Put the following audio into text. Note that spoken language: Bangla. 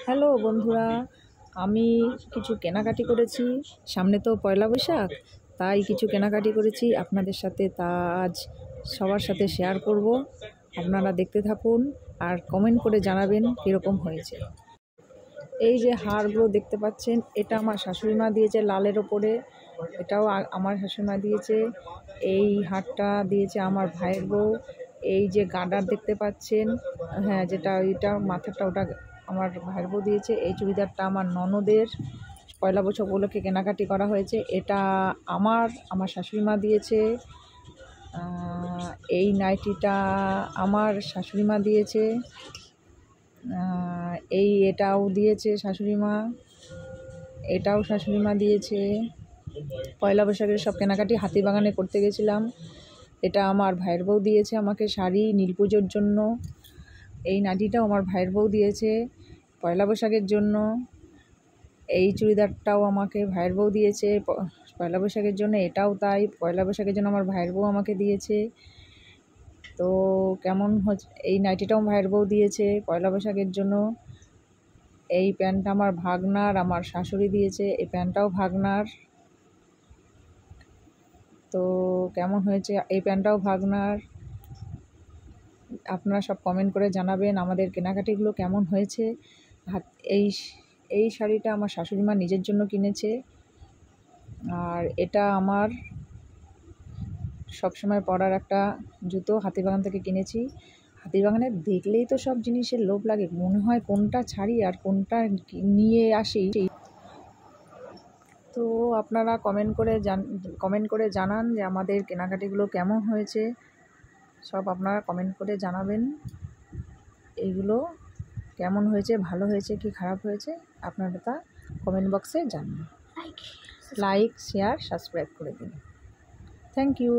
হ্যালো বন্ধুরা, আমি কিছু কেনাকাটি করেছি। সামনে তো পয়লা বৈশাখ, তাই কিছু কেনাকাটি করেছি আপনাদের সাথে। তা আজ সবার সাথে শেয়ার করব। আপনারা দেখতে থাকুন আর কমেন্ট করে জানাবেন কীরকম হয়েছে। এই যে হারগুলো দেখতে পাচ্ছেন, এটা আমার শাশুড়ি মা দিয়েছে লালের ওপরে। এটাও আমার শাশুড়ি মা দিয়েছে। এই হারটা দিয়েছে আমার ভাইয়ের বউ। এই যে গার্ডার দেখতে পাচ্ছেন, হ্যাঁ যেটা ওইটা মাথাটা, ওটা আমার ভাইয়ের বউ দিয়েছে। এই চুড়িদারটা আমার ননদের, পয়লা বৈশাখ উপলক্ষে কেনাকাটি করা হয়েছে। এটা আমার শাশুড়ি মা দিয়েছে। এই নাইটিটা আমার শাশুড়ি মা দিয়েছে। এটাও দিয়েছে শাশুড়ি মা, এটাও শাশুড়ি মা দিয়েছে। পয়লা বৈশাখের সব কেনাকাটি হাতিবাগানে করতে গেছিলাম। এটা আমার ভাইয়ের বউ দিয়েছে আমাকে শাড়ি নীল পুজোর জন্য। এই নাইটিটাও আমার ভাইয়ের বউ দিয়েছে পয়লা বৈশাখের জন্য। এই চুড়িদারটাও আমাকে ভাইয়ের বউ দিয়েছে পয়লা বৈশাখের জন্য। এটাও তাই, পয়লা বৈশাখের জন্য আমার ভাইয়ের বউ আমাকে দিয়েছে। তো কেমন হচ্ছে, এই নাইটিটাও ভাইয়ের বউ দিয়েছে পয়লা বৈশাখের জন্য। এই প্যান্টটা আমার ভাগনার, আমার শাশুড়ি দিয়েছে। এই প্যান্টটাও ভাগনার। তো কেমন হয়েছে, এই প্যান্টটাও ভাগনার। আপনারা সব কমেন্ট করে জানাবেন আমাদের কেনাকাটিগুলো কেমন হয়েছে। এই শাড়িটা আমার শাশুড়ি মা নিজের জন্য কিনেছে। আর এটা আমার সবসময় পরার একটা জুতো, হাতিবাগান থেকে কিনেছি। হাতিবাগানে দেখলেই তো সব জিনিসের লোভ লাগে, মনে হয় কোনটা ছাড়ি আর কোনটা নিয়ে আসি। তো আপনারা কমেন্ট করে জানান যে আমাদের কেনাকাটিগুলো কেমন হয়েছে। সব আপনারা কমেন্ট করে জানাবেন এইগুলো কেমন হয়েছে, ভালো হয়েছে কি খারাপ হয়েছে। আপনারা তা কমেন্ট বক্সে জানান। লাইক, শেয়ার, সাবস্ক্রাইব করে দিন। Thank you.